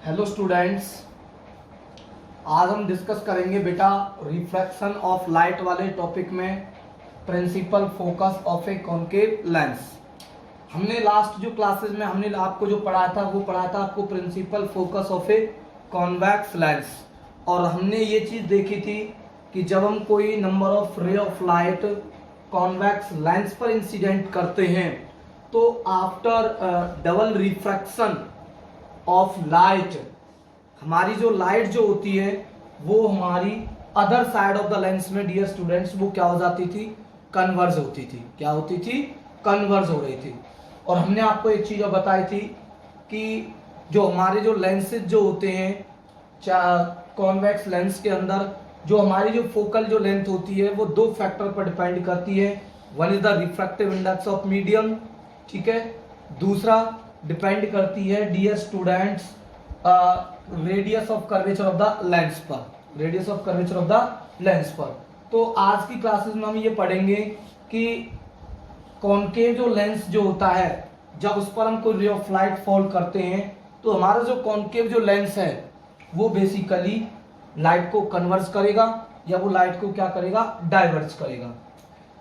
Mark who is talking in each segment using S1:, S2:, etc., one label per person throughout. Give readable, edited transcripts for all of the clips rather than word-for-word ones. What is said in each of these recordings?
S1: Hello students, आज हम discuss करेंगे बेटा रिफ्रैक्शन ऑफ लाइट वाले टॉपिक में principal focus of a concave lens. हमने लास्ट जो क्लासेस में हमने आपको जो पढ़ाया था वो पढ़ाया था आपको principal focus of a convex lens, और हमने ये चीज़ देखी थी कि जब हम कोई number of ray of light convex lens पर इंसिडेंट करते हैं तो after double refraction of light हमारी जो लाइट जो होती है वो हमारी other side of the lens में डियर स्टूडेंट्स वो क्या हो जाती थी, कन्वर्ज होती थी। क्या होती थी? कन्वर्ज हो रही थी। और हमने आपको एक चीज बताई थी कि जो हमारे जो लेंसेज जो होते हैं कॉन्वेक्स लेंस के अंदर जो हमारी जो फोकल जो लेंथ होती है वो दो फैक्टर पर डिपेंड करती है। One is the refractive index of medium, ठीक है। दूसरा डिपेंड करती है dear students radius of curvature of the lens पर, radius of curvature of the lens पर। तो आज की क्लासेस में हम ये पढ़ेंगे कि कॉन्केव जो लेंस जो होता है जब उस पर हम कोई रे ऑफ लाइट फॉल करते हैं तो हमारा जो कॉन्केव जो लेंस है वो बेसिकली लाइट को कन्वर्ज करेगा या वो लाइट को क्या करेगा, डाइवर्ज करेगा।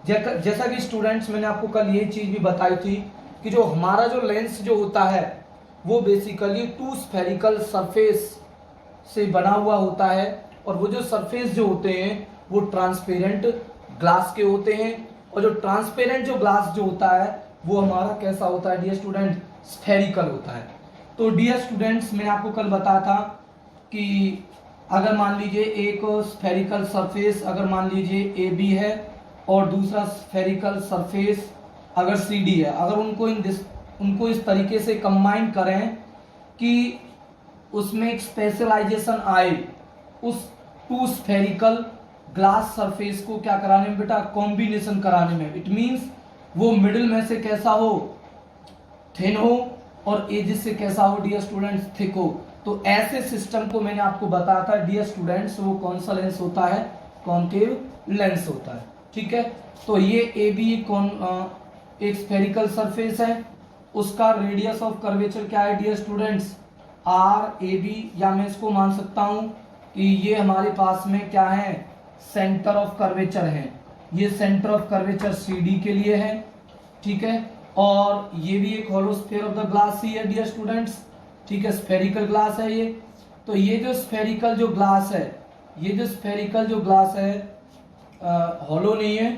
S1: जैसा कि स्टूडेंट्स मैंने आपको कल ये चीज भी बताई थी कि जो हमारा जो लेंस जो होता है वो बेसिकली टू स्फेरिकल सरफेस से बना हुआ होता है, और वो जो सरफेस जो होते हैं वो ट्रांसपेरेंट ग्लास के होते हैं, और जो ट्रांसपेरेंट जो ग्लास जो होता है वो हमारा कैसा होता है डियर स्टूडेंट, स्फेरिकल होता है। तो डियर स्टूडेंट्स मैंने आपको कल बताया था कि अगर मान लीजिए एक स्फेरिकल सरफेस अगर मान लीजिए AB है और दूसरा स्फेरिकल सरफेस अगर CD है, अगर उनको इस तरीके से कंबाइन करें कि उसमें एक स्पेशलाइजेशन आए उस टू स्फेरिकल ग्लास सरफेस को क्या कराने में बेटा, कॉम्बिनेशन कराने में। इट मींस वो मिडिल में से कैसा हो, थिन हो, और एजेस से कैसा हो डियर स्टूडेंट्स, थिक हो। तो ऐसे सिस्टम को मैंने आपको बताया था डियर स्टूडेंट्स, वो कौन सा लेंस होता है, कॉन्केव लेंस होता है, ठीक है। तो ये AB एक स्फेरिकल सरफेस है, उसका रेडियस ऑफ कर्वेचर क्या है डियर स्टूडेंट्स, RAB, या मैं इसको मान सकता हूं कि ये हमारे पास में क्या है, सेंटर ऑफ कर्वेचर है। ये सेंटर ऑफ कर्वेचर CD के लिए है, ठीक है। और ये भी एक hollow sphere of the glass ही है डियर स्टूडेंट्स, ठीक है, स्फेरिकल ग्लास है ये। तो ये जो स्फेरिकल जो ग्लास है, ये जो स्फेरिकल जो ग्लास है होलो नहीं है,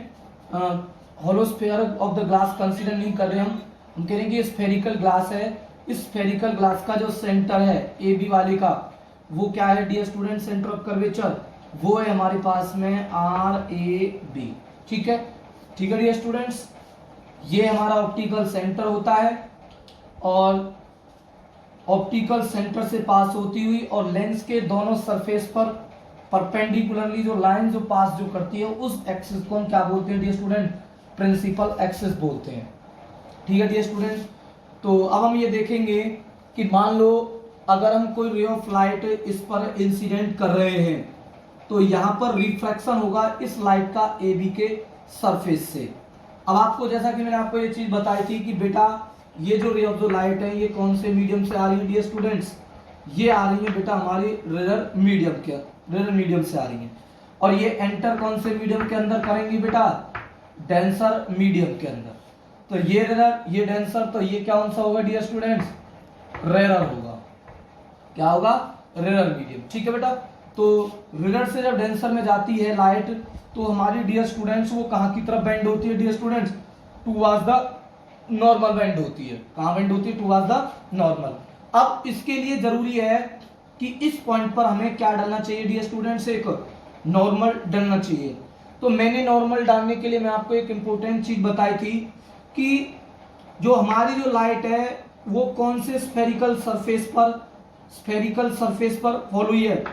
S1: hollow sphere of the glass consider नहीं कर रहे हम कह रहे हैं कि स्फेरिकल ग्लास है। इस स्फेरिकल ग्लास का जो सेंटर है AB वाले का वो क्या है dear student, centre of curvature वो है हमारे पास में RAB, ठीक है, ठीक है डियर स्टूडेंट्स। ये हमारा ऑप्टिकल सेंटर होता है, और ऑप्टिकल सेंटर से पास होती हुई और लेंस के दोनों सरफेस पर परपेंडिकुलरली जो लाइन जो पास जो करती है उस एक्सिस को हम क्या बोलते हैं डियर स्टूडेंट, प्रिंसिपल एक्सिस बोलते हैं, ठीक है डियर स्टूडेंट। तो अब हम ये देखेंगे कि मान लो अगर हम कोई रे ऑफ लाइट इस पर इंसिडेंट कर रहे हैं तो यहाँ पर रिफ्रैक्शन होगा इस लाइट का AB के सरफेस से। अब आपको जैसा कि मैंने आपको ये चीज बताई थी कि बेटा ये जो रे ऑफ जो लाइट है ये कौन से मीडियम से आ रही है डियर स्टूडेंट्स, ये आ रही है बेटा हमारी रेयर मीडियम से आ रही है, और ये एंटर कौन से मीडियम के अंदर करेंगी बेटा, डेंसर मीडियम के अंदर। तो ये रेयर, ये डेंसर, तो ये क्या सा होगा डियर स्टूडेंट्स, रेयर होगा। क्या होगा, रेयर मीडियम, ठीक है बेटा। तो रेयर से जब डेंसर में जाती है लाइट तो हमारी डियर स्टूडेंट्स वो कहाँ की तरफ बेंड होती है dear students, towards the normal bend होती है। कहाँ बेंड होती है, टुवर्ड्स द नॉर्मल। अब इसके लिए जरूरी है कि इस पॉइंट पर हमें क्या डालना चाहिए डियर स्टूडेंट्स, एक नॉर्मल डालना चाहिए। तो मैंने नॉर्मल डालने के लिए मैं आपको एक इंपॉर्टेंट चीज बताई थी कि जो हमारी जो लाइट है वो कौन से स्फेरिकल सरफेस पर फॉल हुई है,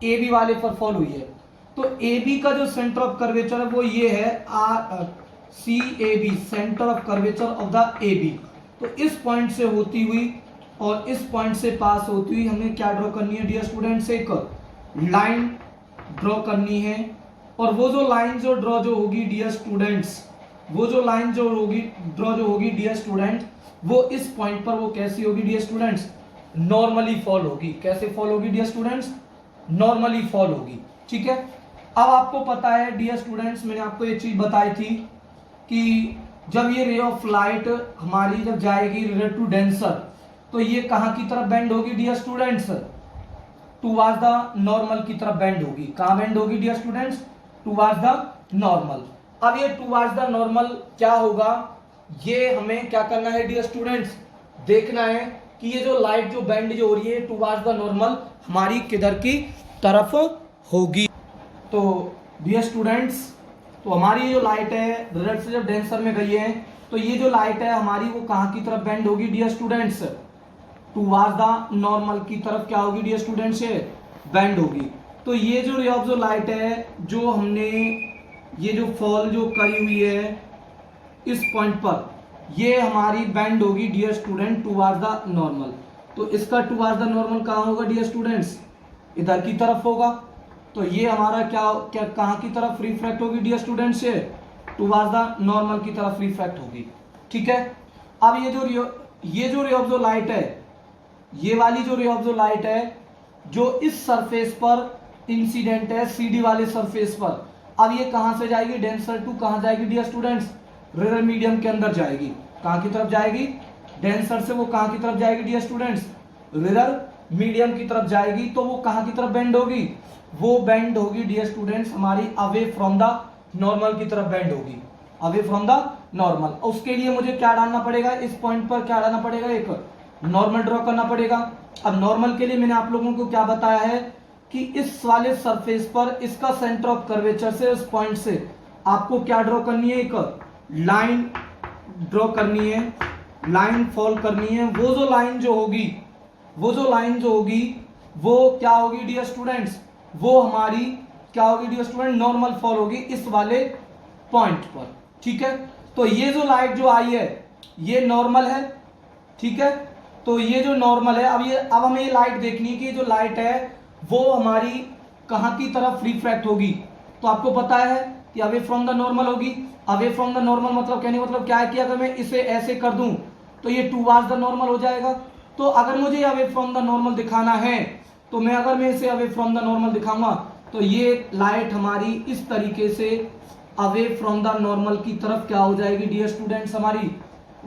S1: AB वाले पर फॉल हुई है। तो AB का जो सेंटर ऑफ कर्वेचर है वो ये है CAB, centre of curvature of the AB। तो इस पॉइंट से होती हुई और इस पॉइंट से पास होती हुई हमें क्या ड्रॉ करनी है डियर स्टूडेंट्स, एक लाइन ड्रॉ करनी है। और वो जो लाइन जो ड्रॉ जो होगी डियर स्टूडेंट्स, वो जो लाइन जो होगी ड्रॉ जो होगी डियर स्टूडेंट, वो इस पॉइंट पर वो कैसी होगी डियर स्टूडेंट्स, नॉर्मली फॉल होगी। कैसे फॉल होगी डियर स्टूडेंट्स? नॉर्मली फॉल होगी। ठीक है, अब आपको पता है डियर स्टूडेंट्स, मैंने आपको एक चीज बताई थी कि जब ये रे ऑफ लाइट हमारी जब जाएगी रिलेटेड टू डेंसर, तो ये कहां की तरफ बेंड होगी dear students? Towards the normal की तरफ बेंड होगी। कहां बेंड होगी dear students? Towards the normal. अब ये टुवर्ड्स द नॉर्मल क्या होगा, ये हमें क्या करना है डियर स्टूडेंट्स? देखना है कि ये जो लाइट जो बेंड जो हो रही है टुवर्ड्स द नॉर्मल हमारी किधर की तरफ होगी। तो डियर स्टूडेंट्स, तो हमारी जो लाइट है रिजल्ट से जब डेंसर में गई है, तो ये जो लाइट है हमारी वो कहां की तरफ बेंड होगी dear students? Towards the normal की तरफ क्या होगी डियर स्टूडेंट्स? बेंड होगी। तो ये जो रे ऑफ जो लाइट है, जो हमने ये जो फॉल जो करी हुई है इस पॉइंट पर, ये हमारी बेंड होगी dear student towards the normal. तो इसका टुवर्ड्स द नॉर्मल कहां होगा डियर स्टूडेंट्स? इधर की तरफ होगा। तो ये हमारा क्या क्या कहां की तरफ रिफ्रैक्ट होगी dear students? Towards the normal की तरफ रिफ्रैक्ट होगी। ठीक है, अब ये जो रे ऑफ जो लाइट है, ये वाली जो रे ऑफ जो लाइट है जो इस सरफेस पर इंसिडेंट है, सीडी वाले सरफेस पर, अब ये कहां से जाएगी? डेंसर टू कहां जाएगी डियर स्टूडेंट्स? रिरर मीडियम के अंदर जाएगी। कहां की तरफ जाएगी? डेंसर से वो कहां की तरफ जाएगी डियर स्टूडेंट्स? रिरर मीडियम की तरफ जाएगी। तो वो कहां की तरफ बेंड होगी? वो बेंड होगी डियर स्टूडेंट्स हमारी अवे फ्रॉम द नॉर्मल की तरफ बेंड होगी, अवे फ्रॉम द नॉर्मल। उसके लिए मुझे क्या डालना पड़ेगा? इस पॉइंट पर क्या डालना पड़ेगा? एक नॉर्मल ड्रॉ करना पड़ेगा। अब नॉर्मल के लिए मैंने आप लोगों को क्या बताया है कि इस वाले सरफेस पर इसका सेंटर ऑफ कर्वेचर से उस पॉइंट से आपको क्या ड्रॉ करनी है? एक लाइन ड्रॉ करनी है, लाइन फॉल करनी है। वो जो लाइन जो होगी वो क्या होगी डियर स्टूडेंट्स? वो हमारी क्या होगी डियर स्टूडेंट? नॉर्मल फॉल होगी इस वाले पॉइंट पर। ठीक है, तो ये जो लाइट जो आई है ये नॉर्मल है। ठीक है, तो ये जो नॉर्मल है, अब हमें ये लाइट देखनी है कि जो लाइट है वो हमारी कहां की तरफ रिफ्रैक्ट होगी। तो आपको पता है कि अवे फ्रॉम द नॉर्मल होगी। अवे फ्रॉम द नॉर्मल मतलब कहने मतलब क्या है कि अगर मैं इसे ऐसे कर दूं तो ये टुवर्ड्स द नॉर्मल हो जाएगा। तो अगर मुझे अवे फ्रॉम द नॉर्मल दिखाना है, तो अगर मैं इसे अवे फ्रॉम द नॉर्मल दिखाऊंगा, तो ये लाइट हमारी इस तरीके से अवे फ्रॉम द नॉर्मल की तरफ क्या हो जाएगी डियर स्टूडेंट्स? हमारी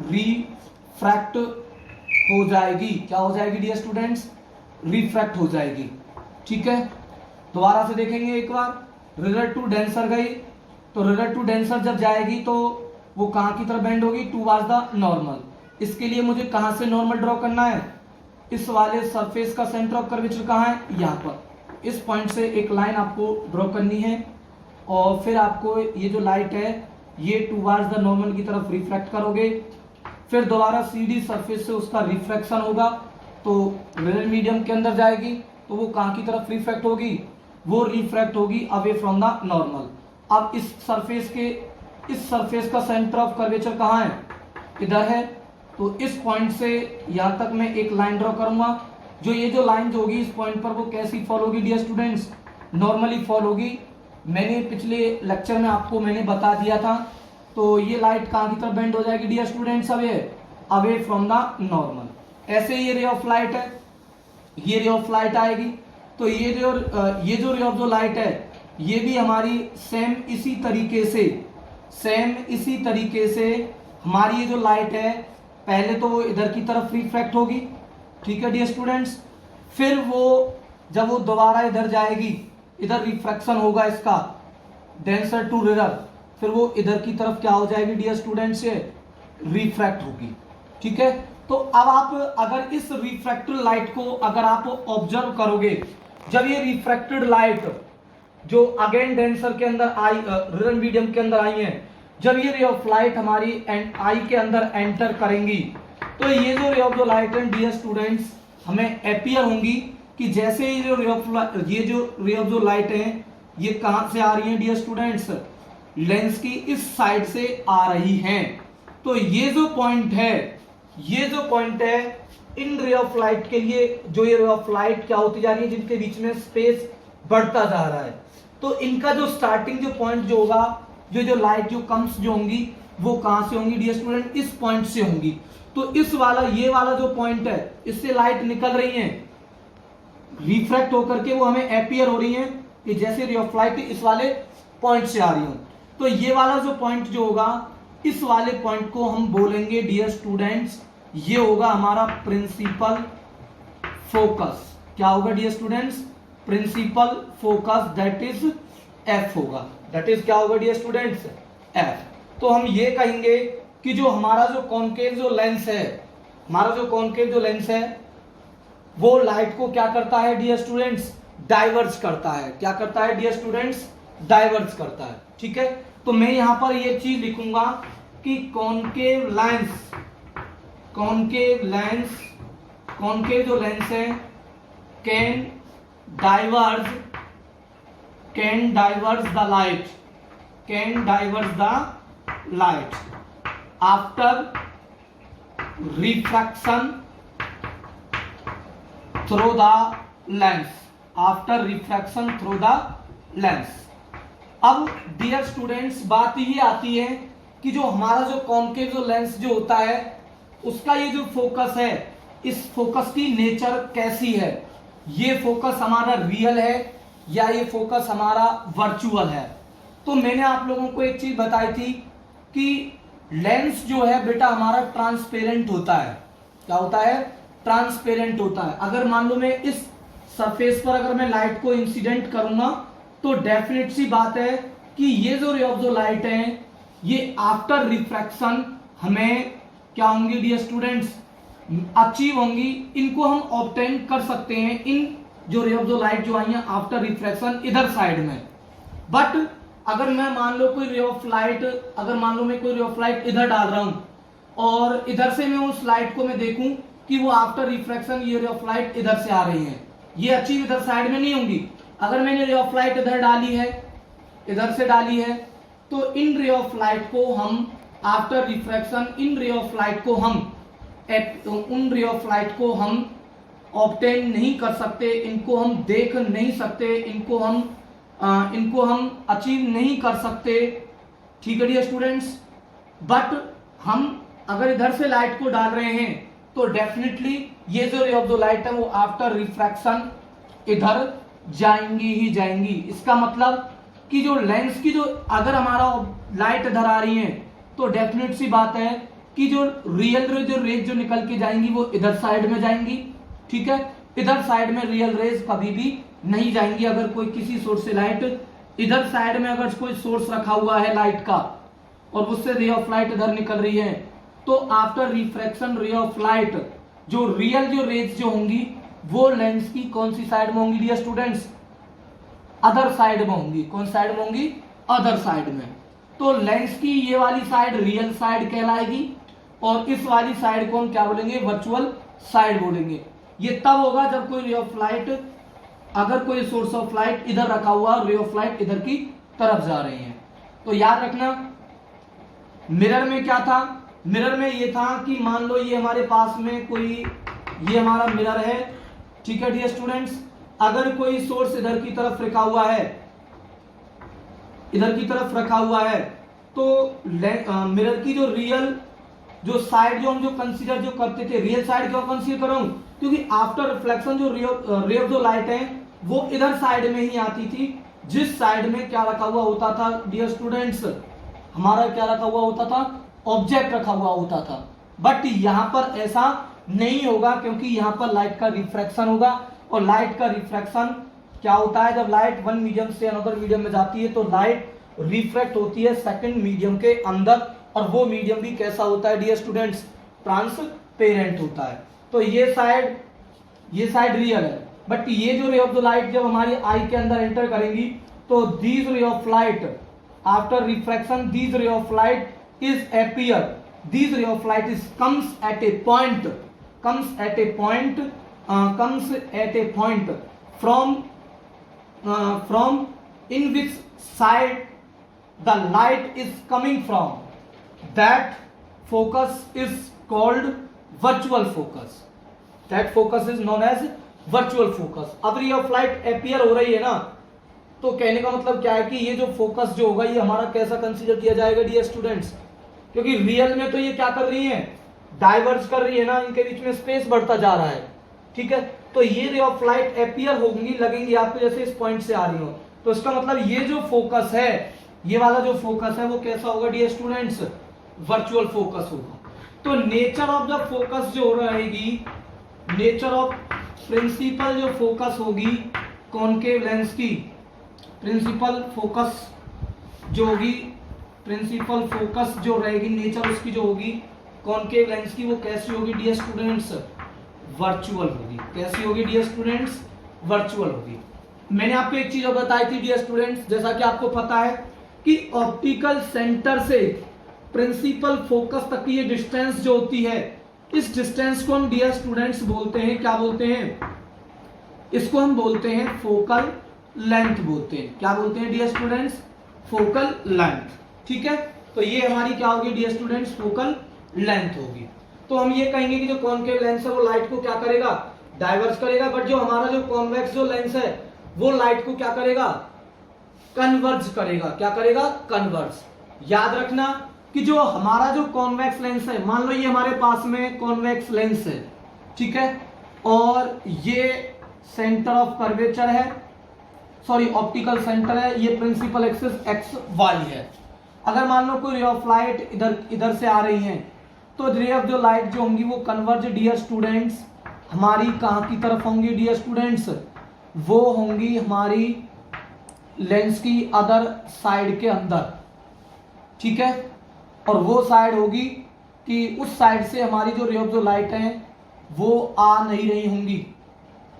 S1: रिफ्रैक्ट हो जाएगी। क्या हो जाएगी डियर स्टूडेंट्स? रिफ्रैक्ट हो जाएगी। ठीक है, दोबारा से देखेंगे एक बार। रिजल्ट टू डेंसर गई, तो रिजल्ट टू डेंसर जब जाएगी तो वो कहां की तरफ बेंड होगी? Towards the normal. इसके लिए मुझे कहां से नॉर्मल ड्रॉ करना है? इस वाले सरफेस का सेंटर ऑफ कर्वेचर कहां है? यहां पर। इस पॉइंट से एक लाइन आपको ड्रॉ करनी है और फिर आपको ये जो लाइट है ये टुवर्ड्स द नॉर्मल की तरफ रिफ्लेक्ट करोगे। फिर दोबारा सीडी सरफेस से उसका रिफ्लेक्शन होगा, तो रियल मीडियम के अंदर जाएगी। तो वो कहां की तरफ रिफ्लेक्ट होगी? वो रिफ्लेक्ट होगी अवे फ्रॉम द नॉर्मल। अब इस सरफेस का सेंटर ऑफ कर्वेचर कहां है? इधर है। तो इस पॉइंट से यहां तक मैं एक लाइन ड्रॉ करूंगा। ये जो लाइन जो होगी इस पॉइंट पर वो कैसी फॉल होगी डियर स्टूडेंट्स? नॉर्मली फॉल होगी। मैंने पिछले लेक्चर में आपको मैंने बता दिया था। तो ये लाइट कहां की तरफ बेंड हो जाएगी dear students? Away from the normal. ऐसे ये रे ऑफ लाइट है, ये रे ऑफ लाइट आएगी। तो ये जो रे ऑफ जो लाइट है ये भी हमारी सेम इसी तरीके से हमारी ये जो लाइट है पहले तो वो इधर की तरफ रिफ्लेक्ट होगी। ठीक है डियर स्टूडेंट्स, फिर वो जब वो दोबारा इधर जाएगी, इधर रिफ्रैक्शन होगा इसका डेंसर टू रिरर, फिर वो इधर की तरफ क्या हो जाएगी डियर स्टूडेंट्स? रिफ्रैक्ट होगी। ठीक है, तो अब आप अगर इस रिफ्रैक्टेड लाइट को अगर आप ऑब्जर्व करोगे, जब ये रिफ्रैक्टेड लाइट जो अगेन डेंसर के अंदर आई, रिरर मीडियम के अंदर आई है, जब ये रे ऑफ लाइट हमारी आई के अंदर एंटर करेंगी, तो ये जो रे ऑफ जो लाइट है डियर स्टूडेंट्स हमें अपीयर होंगी कि जैसे ये जो रे ऑफ जो लाइट है ये कहां से आ रही है डियर स्टूडेंट्स? लेंस की इस साइड से आ रही हैं। तो ये जो पॉइंट है इन रे ऑफ लाइट के लिए, जो ये रे ऑफ लाइट क्या होती जा रही है, जिनके बीच में स्पेस बढ़ता जा रहा है, तो इनका जो स्टार्टिंग जो पॉइंट जो होगा, जो लाइट जो कम्स जो होंगी वो कहां से होंगी डियर स्टूडेंट, इस पॉइंट से होंगी। तो इस वाला, ये वाला जो पॉइंट है, इससे लाइट निकल रही है, रिफ्रैक्ट होकर के वो हमें अपीयर हो रही है कि जैसे रे ऑफ लाइट इस वाले पॉइंट से आ रही हो। तो ये वाला जो पॉइंट जो होगा, इस वाले पॉइंट को हम बोलेंगे डियर स्टूडेंट्स, ये होगा हमारा प्रिंसिपल फोकस। क्या होगा dear students, principal focus, that is f होगा। दैट इज क्या होगा डियर स्टूडेंट्स, एफ। तो हम ये कहेंगे कि जो हमारा जो कॉन्केव जो लेंस है, हमारा जो कॉन्केव जो लेंस है, वो लाइट को क्या करता है डियर स्टूडेंट्स, डाइवर्स करता है। क्या करता है डियर स्टूडेंट्स, डाइवर्स करता है। ठीक है, तो मैं यहां पर ये चीज लिखूंगा कि concave lens, concave lens, concave जो लेंस है, can diverse the light, can diverse the light after refraction through the lens, after refraction through the lens. अब डियर स्टूडेंट्स बात ये आती है कि जो हमारा जो कॉन्केव जो लेंस जो होता है, उसका ये जो फोकस है, इस फोकस की नेचर कैसी है, ये फोकस हमारा रियल है या ये फोकस हमारा वर्चुअल है। तो मैंने आप लोगों को एक चीज बताई थी कि लेंस जो है बेटा हमारा ट्रांसपेरेंट होता है। क्या होता है, ट्रांसपेरेंट होता है। अगर मान लो मैं इस सरफेस पर अगर मैं लाइट को इंसिडेंट करूंगा, तो डेफिनेट सी बात है कि ये जो रे ऑफ जो लाइट है, ये आफ्टर रिफ्रैक्शन हमें क्या होंगी डियर स्टूडेंट्स, अचीव होंगी। इनको हम ऑब्टेन कर सकते हैं, इन जो रे ऑफ जो लाइट जो आई है आफ्टर रिफ्रैक्शन इधर साइड में। बट अगर मैं मान लो कोई रे ऑफ लाइट, अगर मान लो मैं कोई रे ऑफ लाइट इधर डाल रहा हूं और इधर से मैं उस लाइट को मैं देखूं कि वो आफ्टर रिफ्रैक्शन ये रे ऑफ लाइट इधर से आ रही है, ये अचीव इधर साइड में नहीं होंगी। अगर मैंने रे ऑफ लाइट इधर डाली है, इधर से डाली है, तो इन रे ऑफ लाइट को हम after refraction, in ray of light को हम उन रे ऑफ लाइट को हम ऑब्टेन नहीं कर सकते, इनको हम देख नहीं सकते, इनको हम अचीव नहीं कर सकते। ठीक है डियर स्टूडेंट्स। बट हम अगर इधर से लाइट को डाल रहे हैं तो डेफिनेटली ये जो रे ऑफ द लाइट है वो आफ्टर रिफ्रैक्शन इधर जाएंगी ही जाएंगी। इसका मतलब कि जो लेंस की जो अगर हमारा लाइट इधर आ रही है, तो डेफिनेट सी बात है कि जो रियल जो रेज जो निकल के जाएंगी वो इधर साइड में जाएंगी। ठीक है, इधर साइड में रियल रेज कभी भी नहीं जाएंगी। अगर कोई किसी सोर्स से लाइट इधर साइड में अगर कोई सोर्स रखा हुआ है लाइट का और उससे रे ऑफ लाइट इधर निकल रही है, तो after refraction ray of light जो रियल जो रेज जो होंगी वो लेंस की कौन सी साइड में होंगी डियर स्टूडेंट्स, अदर साइड में होंगी। कौन साइड में होंगी, अदर साइड में। तो लेंस की ये वाली साइड रियल साइड कहलाएगी और इस वाली साइड को हम क्या बोलेंगे, वर्चुअल साइड बोलेंगे। ये तब होगा जब कोई रे ऑफ लाइट, अगर कोई सोर्स ऑफ लाइट इधर रखा हुआ, रे ऑफ लाइट इधर की तरफ जा रही है। तो याद रखना मिरर में क्या था, मिरर में ये था कि मान लो ये हमारे पास में कोई, ये हमारा मिरर है। ठीक है डियर स्टूडेंट्स, अगर कोई सोर्स इधर की तरफ रखा हुआ है, इधर की तरफ रखा हुआ है, तो मिरर की जो रियल जो साइड जो हम जो कंसीडर जो करते थे, रियल साइड क्यों कंसीडर कर रहा हूं, क्योंकि आफ्टर रिफ्लेक्शन जो रे ऑफ जो लाइट है वो इधर साइड में ही आती थी, जिस साइड में क्या रखा हुआ होता था डियर स्टूडेंट्स, हमारा क्या रखा हुआ होता था, ऑब्जेक्ट रखा हुआ होता था। बट यहां पर ऐसा नहीं होगा, क्योंकि यहां पर लाइट का रिफ्रैक्शन होगा और लाइट का रिफ्रैक्शन क्या होता है, जब लाइट वन मीडियम से अनदर मीडियम में जाती है तो लाइट रिफ्रैक्ट होती है सेकंड मीडियम के अंदर, और वो मीडियम भी कैसा होता है डियर स्टूडेंट्स, ट्रांसपेरेंट होता है। तो ये साइड रियल है, बट ये जो रे ऑफ द लाइट जब हमारी आई के अंदर एंटर करेंगी, तो these ray of light after refraction, these ray of light is appear, these ray of light is comes at a point from in which side the light is coming from, that focus is called virtual focus, that focus is known as virtual focus। अब ray of light appear हो रही है ना, तो कहने का मतलब क्या है कि ये जो फोकस जो होगा ये हमारा कैसा कंसीडर किया जाएगा डियर स्टूडेंट्स, क्योंकि रियल में तो ये क्या कर रही है, डाइवर्ज कर रही है ना, इनके बीच में स्पेस बढ़ता जा रहा है, ठीक है। तो ये रे ऑफ लाइट अपीयर होंगी, लगेंगी आपको जैसे इस पॉइंट से आ रही हो, तो इसका मतलब ये जो फोकस है, ये वाला जो फोकस है वो कैसा होगा डियर स्टूडेंट्स, वर्चुअल फोकस होगा। तो नेचर ऑफ द फोकस जो रहेगी, नेचर ऑफ प्रिंसिपल जो फोकस होगी कॉनकेव लेंस की, प्रिंसिपल फोकस जो होगी, प्रिंसिपल फोकस जो रहेगी नेचर उसकी जो होगी कॉनकेव लेंस की, वो कैसी होगी डियर स्टूडेंट्स, वर्चुअल होगी। कैसी होगी डियर स्टूडेंट्स, वर्चुअल होगी। मैंने आपको एक चीज और बताई थी डियर स्टूडेंट्स, जैसा कि आपको पता है कि ऑप्टिकल सेंटर से प्रिंसिपल फोकस तक की ये डिस्टेंस जो होती है, इस डिस्टेंस को हम डियर स्टूडेंट्स बोलते हैं, क्या बोलते हैं, इसको हम बोलते हैं फोकल लेंथ बोलते हैं। क्या बोलते हैं डियर स्टूडेंट्स, फोकल लेंथ, ठीक है। तो ये हमारी क्या होगी डियर स्टूडेंट्स, फोकल लेंथ होगी। तो हम ये कहेंगे कि जो कॉनकेव लेंस है वो लाइट को क्या करेगा, डाइवर्ज करेगा, बट जो हमारा जो कॉन्वेक्स जो लेंस है वो लाइट को क्या करेगा, कन्वर्ज करेगा। क्या करेगा, कन्वर्ज। याद रखना कि जो हमारा जो कॉन्वेक्स लेंस है, मान लो ये हमारे पास में कॉन्वेक्स लेंस है, ठीक है, और ये सेंटर ऑफ कर्वेचर है, सॉरी ऑप्टिकल सेंटर है, ये प्रिंसिपल एक्सिस एक्स वाई है। अगर मान लो कोई रे ऑफ लाइट इधर से आ रही है, तो रे ऑफ जो लाइट जो होंगी वो कन्वर्ज डियर स्टूडेंट्स हमारी कहां की तरफ होंगी डियर स्टूडेंट्स, वो होंगी हमारी लेंस की अदर साइड के अंदर, ठीक है। और वो साइड होगी कि उस साइड से हमारी जो रे ऑफ जो लाइट है वो आ नहीं रही होंगी,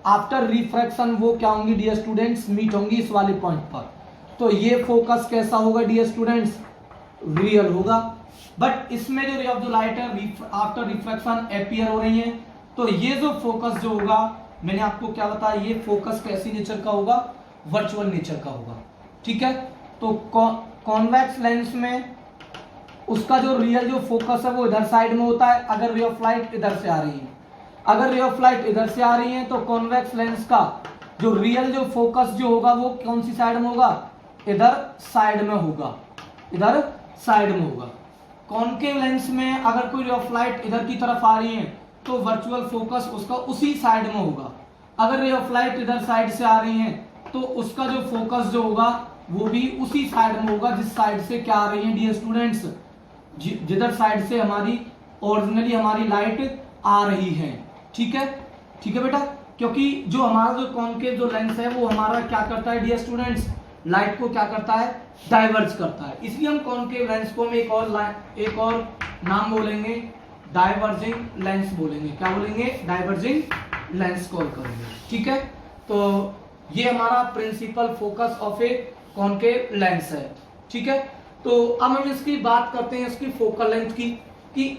S1: आफ्टर रिफ्रैक्शन वो क्या होंगी डियर स्टूडेंट्स, मीट होंगी इस वाले पॉइंट पर। तो ये फोकस कैसा होगा डियर स्टूडेंट्स, रियल होगा। बट इसमें जो रे ऑफ जो लाइट है आफ्टर रिफ्रैक्शन अपीयर हो रही है, तो ये जो फोकस जो होगा, मैंने आपको क्या बताया, ये फोकस कैसी नेचर का होगा, वर्चुअल नेचर का होगा, ठीक है। तो कॉन्वेक्स लेंस में उसका जो रियल जो फोकस है वो इधर साइड में होता है, अगर रे ऑफ लाइट इधर से आ रही है। अगर रे ऑफ लाइट इधर से आ रही है तो कॉन्वेक्स लेंस का जो रियल जो फोकस जो होगा वो कौन सी साइड में होगा, इधर साइड में होगा, इधर साइड में होगा। कॉनकेव लेंस में अगर कोई रे ऑफ लाइट इधर की तरफ आ रही है तो वर्चुअल फोकस उसका उसी साइड में होगा। अगर रे ऑफ लाइट इधर साइड से आ रही है तो उसका जो फोकस जो होगा वो भी उसी साइड में होगा जिस साइड से क्या आ रही है डियर स्टूडेंट्स, जिधर साइड से हमारी ओरिजिनली हमारी लाइट आ रही है, ठीक है, ठीक है बेटा। क्योंकि जो हमारा जो कॉनकेव जो लेंस है वो हमारा क्या करता है डियर स्टूडेंट्स, लाइट को क्या करता है, डाइवर्ज करता है। इसलिए हम कॉनकेव लेंस को हम एक और नाम बोलेंगे, डाइवर्जिंग लेंस बोलेंगे। क्या बोलेंगे, डाइवर्जिंग लेंस कॉल करेंगे, ठीक है। तो ये हमारा principal focus of a concave lens है, ठीक है। तो अब हम इसकी बात करते हैं इसकी फोकल लेंथ की, कि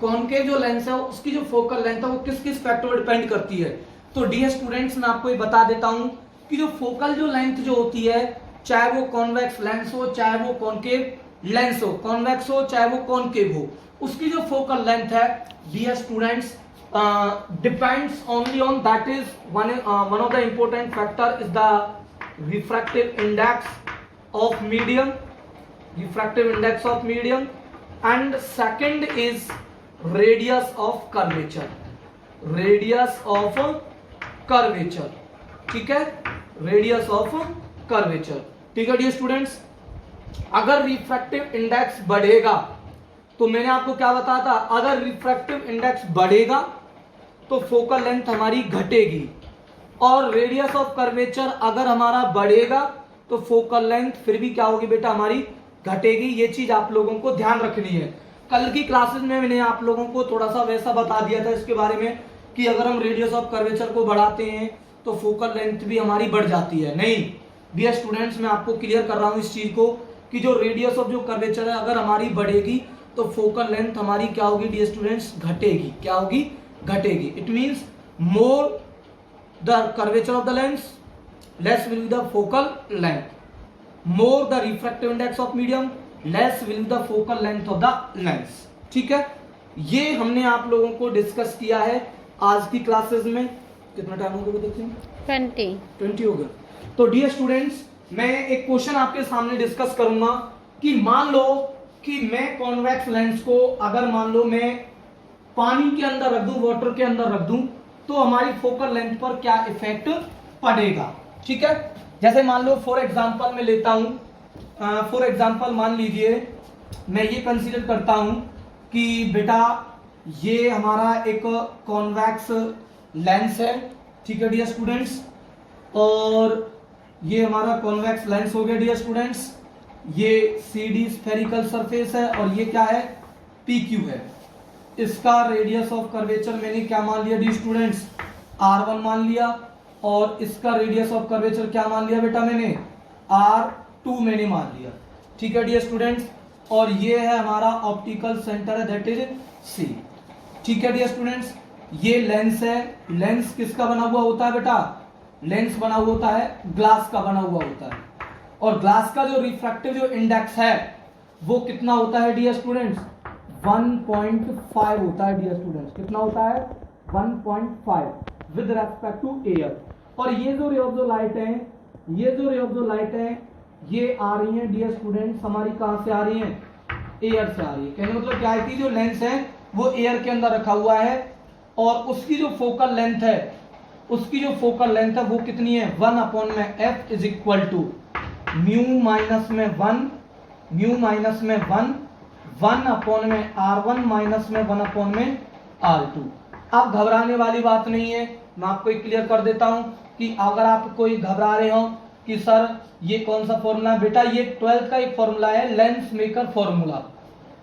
S1: कॉनकेव जो लेंस है उसकी जो फोकल लेंथ है वो किस किस फैक्टर पर डिपेंड करती है। तो डियर स्टूडेंट्स मैं आपको ये बता देता हूं कि जो फोकल जो लेंथ जो होती है, चाहे वो कॉन्वेक्स लेंस हो चाहे वो कॉनकेव लेंस हो, कॉन्वेक्स हो चाहे वो कॉनकेव हो, उसकी जो फोकल लेंथ है dear students depends only on, that is one of the important factor is the refractive index of medium, refractive index of medium, and second is radius of curvature, radius of curvature, ठीक है, radius of curvature, ठीक है dear students. अगर refractive index बढ़ेगा तो मैंने आपको क्या बताया था, अगर रिफ्रैक्टिव इंडेक्स बढ़ेगा तो फोकल लेंथ हमारी घटेगी, और रेडियस ऑफ कर्वेचर अगर हमारा बढ़ेगा तो फोकल लेंथ फिर भी क्या होगी बेटा, हमारी घटेगी। ये चीज आप लोगों को ध्यान रखनी है। कल की क्लासेस में मैंने आप लोगों को थोड़ा सा वैसा बता दिया था इसके बारे में कि अगर हम रेडियस ऑफ कर्वेचर को बढ़ाते हैं तो फोकल लेंथ भी हमारी बढ़ जाती है। नहीं डियर स्टूडेंट्स, मैं आपको क्लियर कर रहा हूं इस चीज को कि जो रेडियस ऑफ जो कर्वेचर है अगर हमारी बढ़ेगी तो फोकल लेंथ हमारी क्या होगी डियर स्टूडेंट्स, घटेगी। क्या होगी, घटेगी। It means more the curvature of the lens, less will be the focal length, more the refractive index of medium, less will be the focal length of the lens, ठीक है। ये हमने आप लोगों को डिस्कस किया है आज की क्लासेस में। कितना टाइम हो गया देखते हैं, 20 हो गया। तो डियर स्टूडेंट्स, मैं एक क्वेश्चन आपके सामने डिस्कस करूंगा कि मान लो कि मैं कॉन्वेक्स लेंस को अगर मान लो मैं पानी के अंदर रख दूं, वाटर के अंदर रख दूं, तो हमारी फोकल लेंथ पर क्या इफेक्ट पड़ेगा। ठीक है, जैसे मान लो फॉर एग्जांपल मैं लेता हूं, फॉर एग्जांपल मान लीजिए मैं ये कंसीडर करता हूं कि बेटा ये हमारा एक कॉन्वेक्स लेंस है। ठीक है डियर स्टूडेंट्स, और ये हमारा कॉन्वेक्स लेंस हो गया डियर स्टूडेंट्स। ये CD स्फेरिकल सरफेस है और ये क्या है, PQ है। इसका रेडियस ऑफ कर्वेचर मैंने क्या मान लिया डियर स्टूडेंट्स, R1 मान लिया, और इसका रेडियस ऑफ कर्वेचर क्या मान लिया बेटा मैंने, R2 मैंने मान लिया। ठीक है डियर स्टूडेंट्स, और ये है हमारा ऑप्टिकल सेंटर है, दैट इज C। ठीक है डियर स्टूडेंट्स, ये लेंस है। लेंस किसका बना हुआ होता है बेटा, लेंस बना हुआ होता है ग्लास का बना हुआ होता है, और ग्लास का जो रिफ्रैक्टिव जो इंडेक्स है वो कितना होता है डियर स्टूडेंट्स, 1.5 होता है डियर स्टूडेंट्स। कितना होता है, 1.5 विद रेस्पेक्ट टू एयर। और ये जो रे ऑफ द लाइट है, ये जो रे ऑफ द लाइट है, ये आ रही है डियर स्टूडेंट्स हमारी कहां से आ रही है, एयर से आ रही है। कहने मतलब क्या है कि जो लेंस है वो एयर के अंदर रखा हुआ है, और उसकी जो फोकल लेंथ है, उसकी जो फोकल लेंथ है वो कितनी है, 1 में f is equal to mu minus में 1, म्यू माइनस में 1 में R1 माइनस में 1 में R2। अब घबराने वाली बात नहीं है, मैं आपको क्लियर कर देता हूं कि अगर आप कोई घबरा रहे हो कि सर ये कौन सा फॉर्मूला है, बेटा ये 12th का एक फॉर्मूला है, लेंस मेकर फॉर्मूला।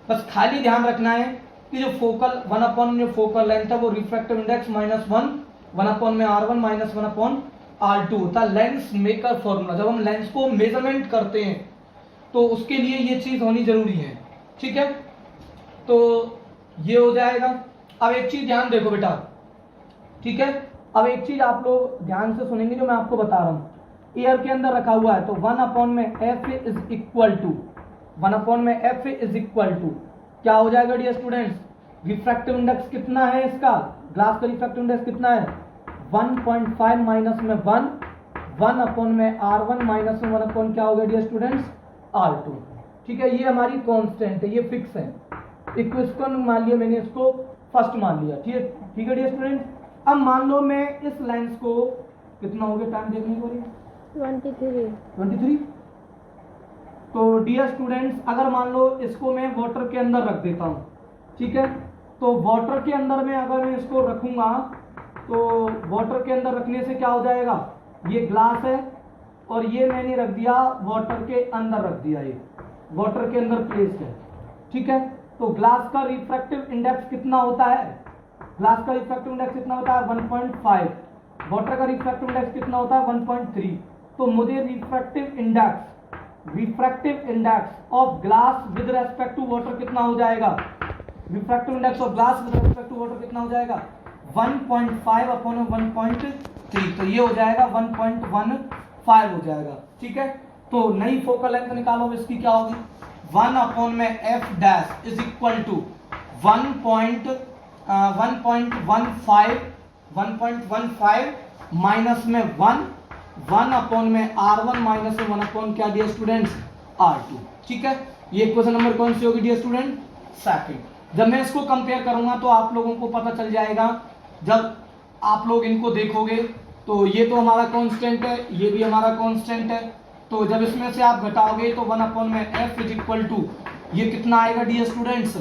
S1: बस खाली ध्यान रखना है कि जो फोकल 1 जो फोकल लेंथ है वो रिफ्रैक्टिव इंडेक्स -1 में R1 माइनस 1 R2 होता है, लेंस मेकर फॉर्मूला। जब हम लेंस को मेजरमेंट करते हैं तो उसके लिए ये चीज होनी जरूरी है। ठीक है, तो ये हो जाएगा। अब एक चीज ध्यान देखो बेटा, ठीक है, अब एक चीज आप लोग ध्यान से सुनेंगे जो मैं आपको बता रहा हूं। एयर के अंदर रखा हुआ है तो 1 में f इज इक्वल टू 1 में f इज इक्वल टू क्या हो जाएगा डियर स्टूडेंट्स, रिफ्रैक्टिव इंडेक्स कितना है इसका, ग्लास का रिफ्रैक्टिव इंडेक्स कितना है, 1.5 माइनस में 1 में R1 माइनस में 1 क्या हो गया डियर स्टूडेंट्स, R2। ठीक है, ये हमारी कांस्टेंट है, ये फिक्स है। इक्वेशन मान लिया मैंने, इसको फर्स्ट मान लिया। ठीक है, ठीक है डियर स्टूडेंट। अब मान लो मैं इस लेंस को, कितना हो गया टाइम देखने को, 23। तो डियर स्टूडेंट्स अगर मान लो इसको मैं वाटर के अंदर रख देता हूं, ठीक है, तो वाटर के अंदर में अगर मैं इसको रखूंगा तो वाटर के अंदर रखने से क्या हो जाएगा, ये ग्लास है और ये मैंने रख दिया वाटर के अंदर रख दिया, ये वाटर के अंदर प्लेस्ड है। ठीक है, तो ग्लास का रिफ्रैक्टिव इंडेक्स कितना होता है, ग्लास का रिफ्रैक्टिव इंडेक्स कितना होता है 1.5, वाटर का रिफ्रैक्टिव इंडेक्स कितना होता है 1.3। तो मुझे refractive index of glass with respect to water कितना हो जाएगा, refractive index of glass with respect to water कितना हो जाएगा 1.5 अपॉन 1.3, तो ये हो जाएगा 1.15 हो जाएगा। ठीक है, तो नई फोकल लेंथ निकालो, इसकी क्या होगी, 1 में f dash is equal to 1.15 minus में 1 में R1 माइनस में 1 क्या डियर स्टूडेंट्स, R2। ठीक है, ये क्वेश्चन नंबर कौन सी होगी डियर स्टूडेंट, सेकंड। जब मैं इसको कंपेयर करूंगा तो आप लोगों को पता चल जाएगा, जब आप लोग इनको देखोगे तो ये तो हमारा कांस्टेंट है, ये भी हमारा कांस्टेंट है, तो जब इसमें से आप घटाओगे तो 1 में f इज इक्वल टू ये कितना आएगा डियर स्टूडेंट्स,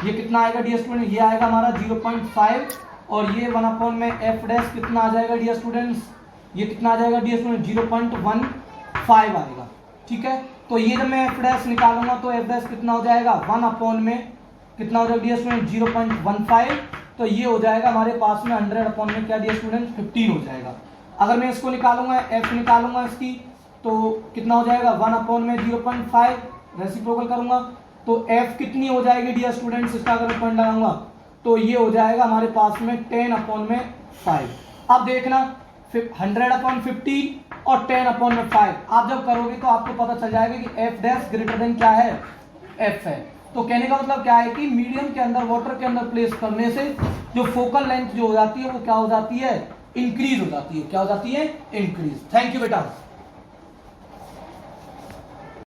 S1: ये कितना आएगा डियर स्टूडेंट, ये आएगा हमारा 0.5, और ये 1 में f डैश कितना आ जाएगा डियर स्टूडेंट्स, ये कितना आ जाएगा डियर स्टूडेंट 0.15 आएगा। ठीक है, तो ये जब मैं f डैश निकालूंगा तो f डैश कितना हो जाएगा 1 में कितना हो जाएगा डियर स्टूडेंट 0.15, तो ये हो जाएगा हमारे पास में 100 में क्या डियर स्टूडेंट 15 हो जाएगा। अगर मैं इसको निकालूंगा f निकालूंगा इसकी तो कितना हो जाएगा 1 में 0.5 रेसिप्रोकल करूंगा तो f कितनी हो जाएगी डियर स्टूडेंट्स, इसका अगर पॉइंट लगाऊंगा तो ये हो जाएगा हमारे पास में 10/5। अब देखना 100/50 और 10/5 आप जब करोगे तो आपको पता चल जाएगा कि f डैश ग्रेटर देन क्या है, f है। तो कहने का मतलब क्या है कि मीडियम के अंदर वाटर के अंदर प्लेस करने से जो फोकल लेंथ जो हो जाती है वो क्या हो जाती है, इंक्रीज हो जाती है। क्या हो जाती है, इंक्रीज। थैंक यू बेटा।